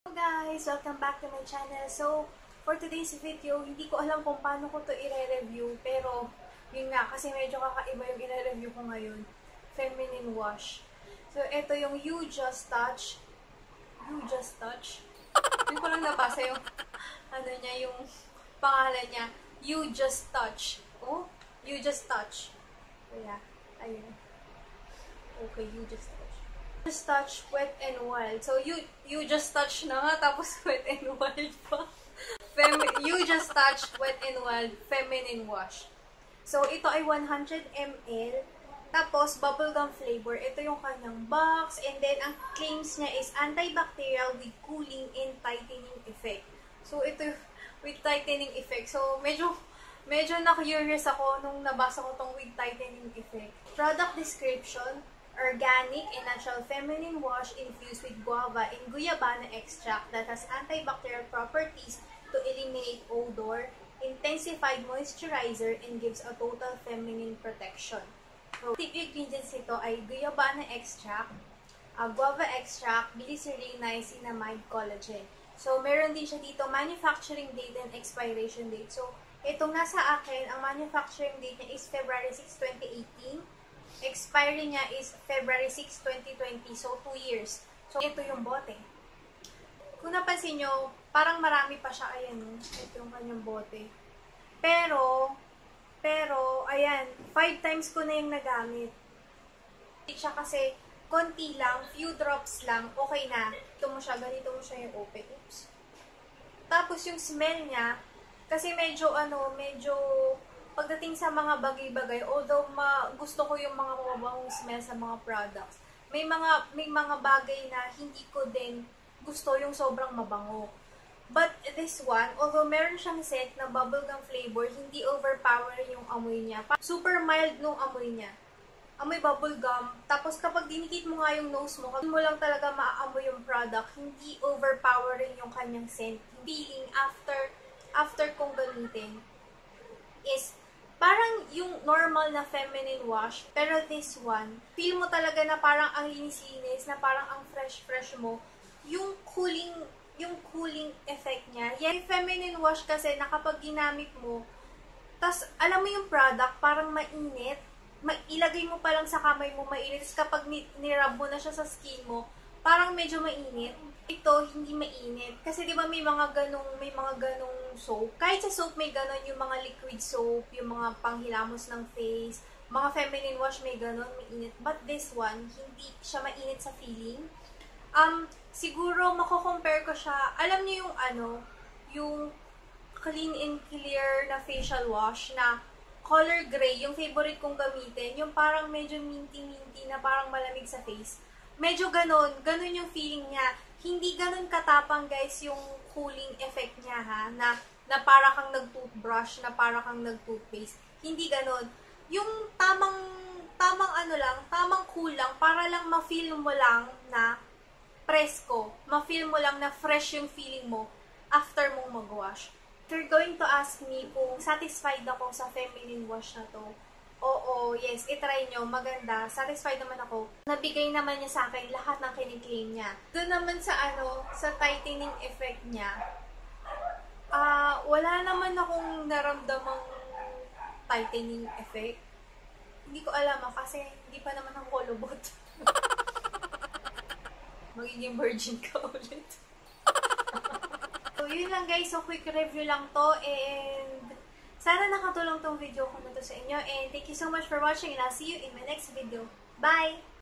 Hello guys! Welcome back to my channel. So, for today's video, hindi ko alam kung paano ko to i-review. Pero, yun nga, kasi medyo kakaiba yung i-review ko ngayon. Feminine wash. So, ito yung You Just Touch. You Just Touch? Hindi ko lang nabasa yung, yung pangalan niya. You Just Touch. Oh? You Just Touch. So, yeah. Ayun. Okay, You Just Touch. Just touch wet and wild. So you just touch na nga tapos wet and wild pa. You just touch wet and wild feminine wash. So ito ay 100 ml. Tapos bubblegum flavor. Ito yung kanyang box, and then ang claims niya is antibacterial with cooling and tightening effect. So ito with tightening effect. So medyo na-curious ako nung nabasa ko tong with tightening effect. Product description: organic and natural feminine wash infused with guava and guyabana extract that has antibacterial properties to eliminate odor, intensified moisturizer, and gives a total feminine protection. So, tip ingredients nito ay guyabana extract, guava extract, glycerin, niacinamide, collagen. So, meron din siya dito manufacturing date and expiration date. So, itong nasa akin, ang manufacturing date niya is February 6, 2018. Expiry niya is February 6, 2020. So, 2 years. So, ito yung bote. Kung napansin nyo, parang marami pa siya. Ayan, ito yung kanyang bote. Pero, ayan, 5 times ko na yung nagamit. Siya kasi, konti lang, few drops lang, okay na. Ito mo siya, ganito mo siya yung open. Oops. Tapos, yung smell niya, kasi medyo, pagdating sa mga bagay-bagay, although gusto ko yung mga mababangong smell sa mga products, may mga bagay na hindi ko din gusto yung sobrang mabango. But this one, although meron siyang scent na bubblegum flavor, hindi overpowering yung amoy niya. Super mild nung amoy niya. Amoy bubblegum. Tapos kapag dinikit mo nga yung nose mo, kapag mo lang talaga maaamoy yung product, hindi overpowering yung kanyang scent. Feeling after kong gamitin is parang yung normal na feminine wash, pero this one, feel mo talaga na parang ang linis-linis, na parang ang fresh-fresh mo. Yung cooling effect niya. Yung feminine wash kasi na kapag ginamit mo, tas alam mo yung product, parang mainit. Ilagay mo pa lang sa kamay mo, mainit. Tapos kapag nirub mo na siya sa skin mo, parang medyo mainit. Ito, hindi mainit. Kasi di ba may mga ganong soap. Kahit sa soap may ganon, yung mga liquid soap, yung mga panghilamos ng face, mga feminine wash may ganon, mainit. But this one, hindi siya mainit sa feeling. Siguro, mako-compare ko siya. Alam niyo yung yung clean and clear na facial wash na color gray, yung favorite kong gamitin, yung parang medyo minty-minty na parang malamig sa face. Medyo ganon yung feeling niya. Hindi ganon katapang guys yung cooling effect niya ha, na para kang nag-toothbrush, na para kang nag-toothpaste. Hindi ganon. Yung tamang cool lang, para lang ma-feel mo lang na presko. Ma-feel mo lang na fresh yung feeling mo after mong mag-wash. If you're going to ask me kung satisfied ako sa feminine wash na to, oo, yes, itry nyo, maganda. Satisfied naman ako. Nabigay naman niya sa akin lahat ng kiniklaim niya. Doon naman sa sa tightening effect niya, wala naman akong naramdamang tightening effect. Hindi ko alam kasi hindi pa naman ako lubot. Magiging virgin ka ulit. So, yun lang guys. So, quick review lang to, and sana nakatulong tong video ko na to sa inyo, and thank you so much for watching, and I'll see you in my next video. Bye!